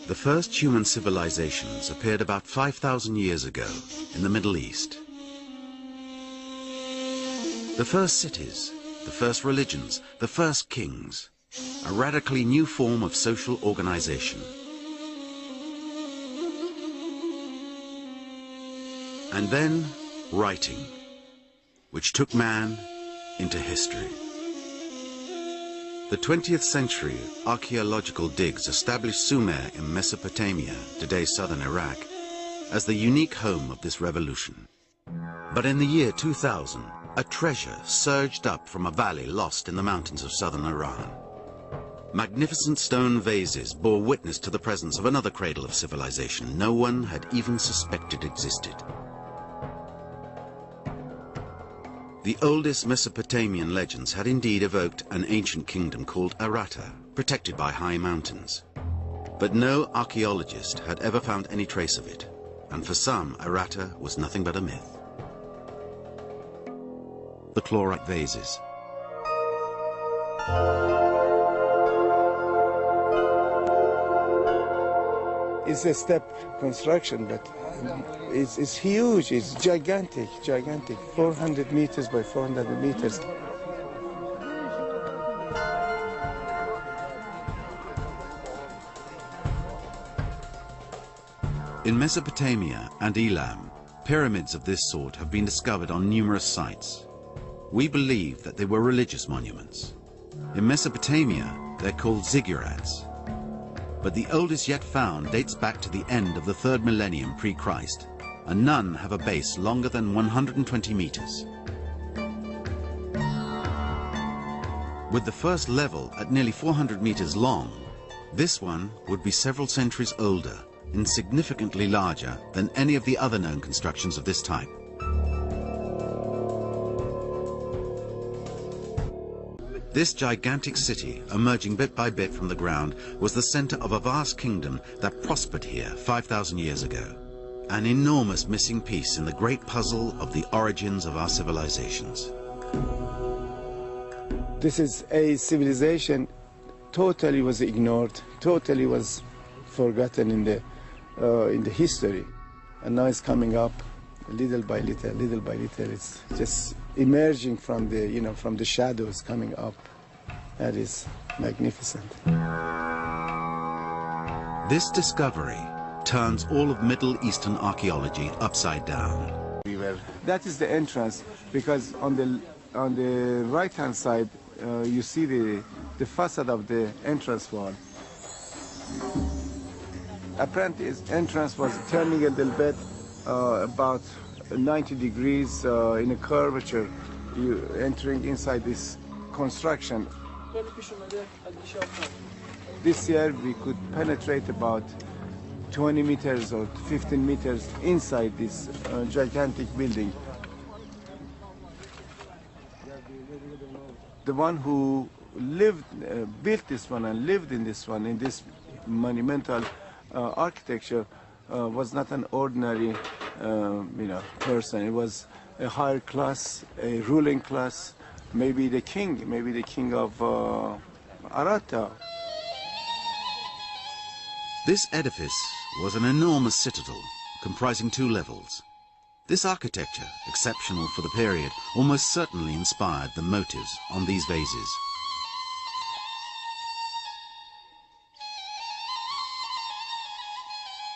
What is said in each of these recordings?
The first human civilizations appeared about 5,000 years ago in the Middle East. The first cities, the first religions, the first kings, a radically new form of social organization. And then writing, which took man into history. The 20th century archaeological digs established Sumer in Mesopotamia, today's southern Iraq, as the unique home of this revolution. But in the year 2000, a treasure surged up from a valley lost in the mountains of southern Iran. Magnificent stone vases bore witness to the presence of another cradle of civilization no one had even suspected existed. The oldest Mesopotamian legends had indeed evoked an ancient kingdom called Aratta, protected by high mountains. But no archaeologist had ever found any trace of it, and for some, Aratta was nothing but a myth. The chlorite vases. It's a step construction, but it's huge, it's gigantic, 400 meters by 400 meters. In Mesopotamia and Elam, pyramids of this sort have been discovered on numerous sites. We believe that they were religious monuments. In Mesopotamia, they're called ziggurats. But the oldest yet found dates back to the end of the 3rd millennium pre-Christ, and none have a base longer than 120 meters. With the first level at nearly 400 meters long, this one would be several centuries older and significantly larger than any of the other known constructions of this type. This gigantic city, emerging bit by bit from the ground, was the center of a vast kingdom that prospered here 5,000 years ago. An enormous missing piece in the great puzzle of the origins of our civilizations. This is a civilization totally was ignored, totally was forgotten in the history, and now it's coming up little by little, little by little. It's just emerging from the, from the shadows, coming up. That is magnificent. This discovery turns all of Middle Eastern archaeology upside down. That is the entrance, because on the right-hand side, you see the facade of the entrance wall. Apparently, its entrance was turning a little bit, about 90 degrees in a curvature, you entering inside this construction. This year we could penetrate about 20 meters or 15 meters inside this gigantic building. The one who built this one and lived in this one, in this monumental architecture, was not an ordinary person. It was a higher class, a ruling class, maybe the king of Aratta. This edifice was an enormous citadel comprising 2 levels. This architecture, exceptional for the period, almost certainly inspired the motives on these vases.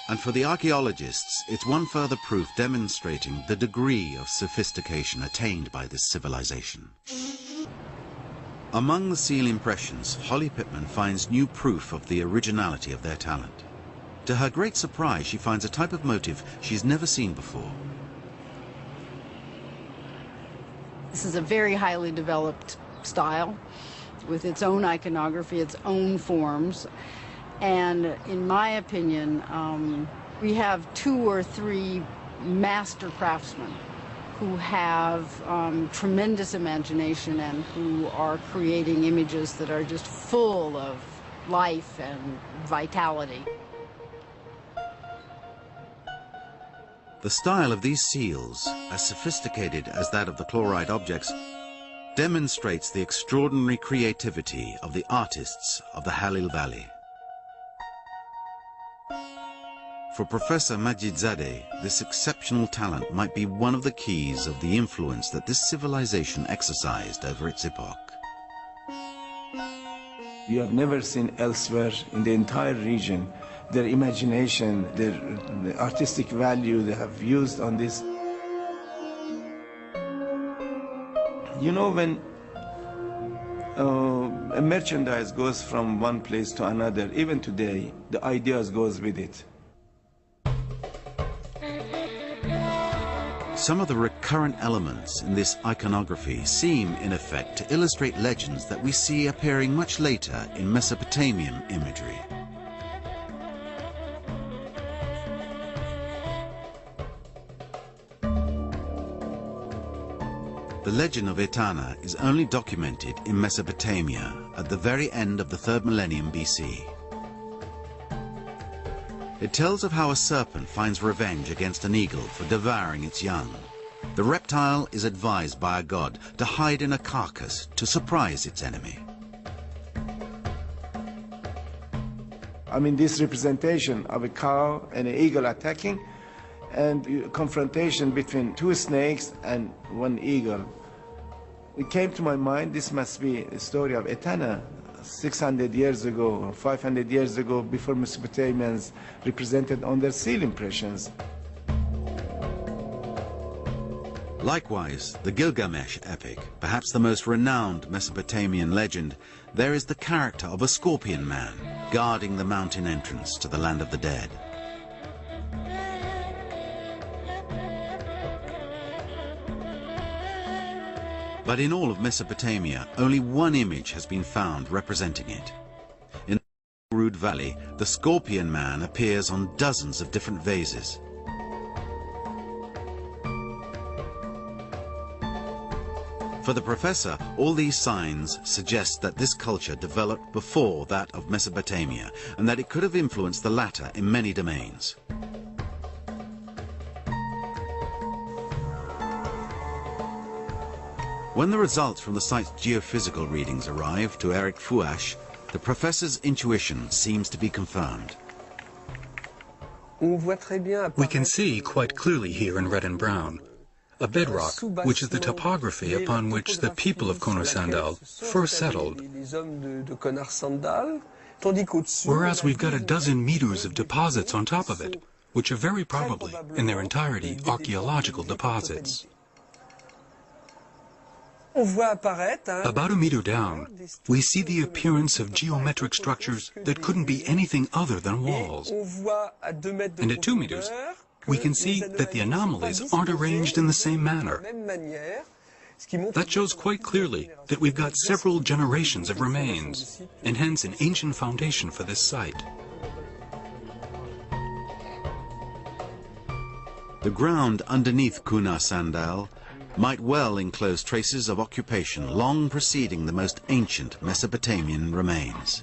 And for the archaeologists, it's one further proof demonstrating the degree of sophistication attained by this civilization. Among the seal impressions, Holly Pittman finds new proof of the originality of their talent. To her great surprise, she finds a type of motif she's never seen before. This is a very highly developed style with its own iconography, its own forms. And in my opinion, we have 2 or 3 master craftsmen who have tremendous imagination and who are creating images that are just full of life and vitality. The style of these seals, as sophisticated as that of the chlorite objects, demonstrates the extraordinary creativity of the artists of the Halil Valley. For Professor Majidzadeh, this exceptional talent might be one of the keys of the influence that this civilization exercised over its epoch. You have never seen elsewhere in the entire region their imagination, the artistic value they have used on this. You know, when a merchandise goes from one place to another, even today, the ideas goes with it. Some of the recurrent elements in this iconography seem, in effect, to illustrate legends that we see appearing much later in Mesopotamian imagery. The legend of Etana is only documented in Mesopotamia at the very end of the 3rd millennium BC. It tells of how a serpent finds revenge against an eagle for devouring its young. The reptile is advised by a god to hide in a carcass to surprise its enemy. I mean, this representation of a cow and an eagle attacking, and confrontation between two snakes and one eagle. It came to my mind, this must be a story of Etana, 600 years ago, or 500 years ago, before Mesopotamians represented on their seal impressions. Likewise, the Gilgamesh epic, perhaps the most renowned Mesopotamian legend, there is the character of a scorpion man guarding the mountain entrance to the land of the dead. But in all of Mesopotamia, only one image has been found representing it. In the Rud Valley, the scorpion man appears on dozens of different vases. For the professor, all these signs suggest that this culture developed before that of Mesopotamia, and that it could have influenced the latter in many domains. When the results from the site's geophysical readings arrive to Eric Fouache, the professor's intuition seems to be confirmed. We can see quite clearly here in red and brown a bedrock, which is the topography upon which the people of Kono-Sandal first settled, whereas we've got a dozen meters of deposits on top of it, which are very probably, in their entirety, archaeological deposits. About a meter down, we see the appearance of geometric structures that couldn't be anything other than walls. And at 2 meters, we can see that the anomalies aren't arranged in the same manner. That shows quite clearly that we've got several generations of remains, and hence an ancient foundation for this site. The ground underneath Kono-Sandal might well enclose traces of occupation long preceding the most ancient Mesopotamian remains.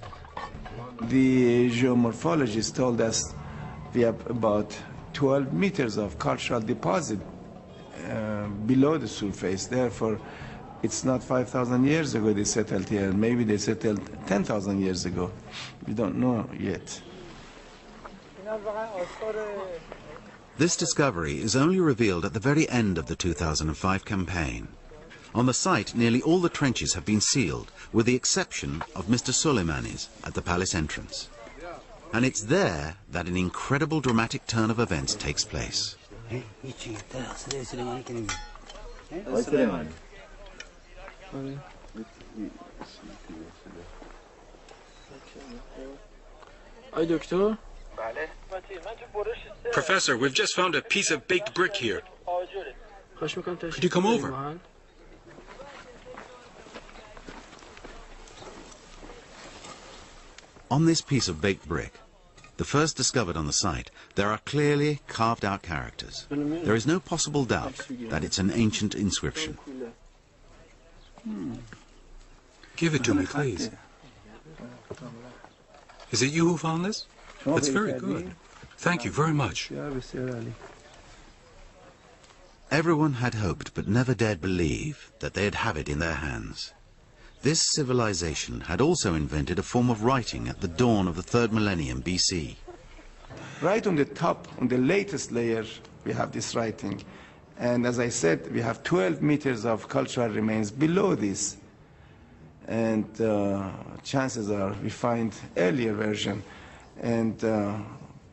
The geomorphologists told us we have about 12 meters of cultural deposit below the surface. Therefore, it's not 5,000 years ago they settled here. Maybe they settled 10,000 years ago. We don't know yet. This discovery is only revealed at the very end of the 2005 campaign. On the site, nearly all the trenches have been sealed, with the exception of Mr. Soleimani's at the palace entrance. And it's there that an incredible dramatic turn of events takes place. Professor, we've just found a piece of baked brick here. Could you come over? On this piece of baked brick, the first discovered on the site, there are clearly carved out characters. There is no possible doubt that it's an ancient inscription. Give it to me, please. Is it you who found this? That's very good. Thank you very much. Everyone had hoped but never dared believe that they'd have it in their hands. This civilization had also invented a form of writing at the dawn of the 3rd millennium BC. right on the top, on the latest layer, we have this writing. And as I said, we have 12 meters of cultural remains below this. And chances are we find earlier version. And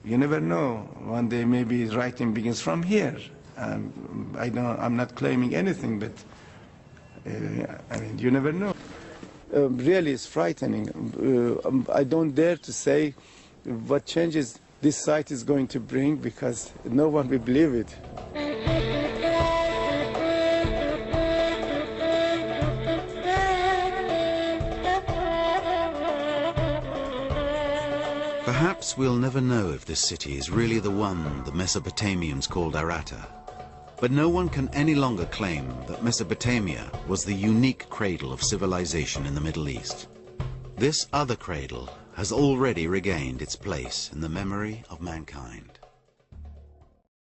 you never know, one day maybe writing begins from here. I'm not claiming anything, but I mean, you never know. Really, it's frightening. I don't dare to say what changes this site is going to bring, because no one will believe it. Perhaps we'll never know if this city is really the one the Mesopotamians called Aratta. But no one can any longer claim that Mesopotamia was the unique cradle of civilization in the Middle East. This other cradle has already regained its place in the memory of mankind.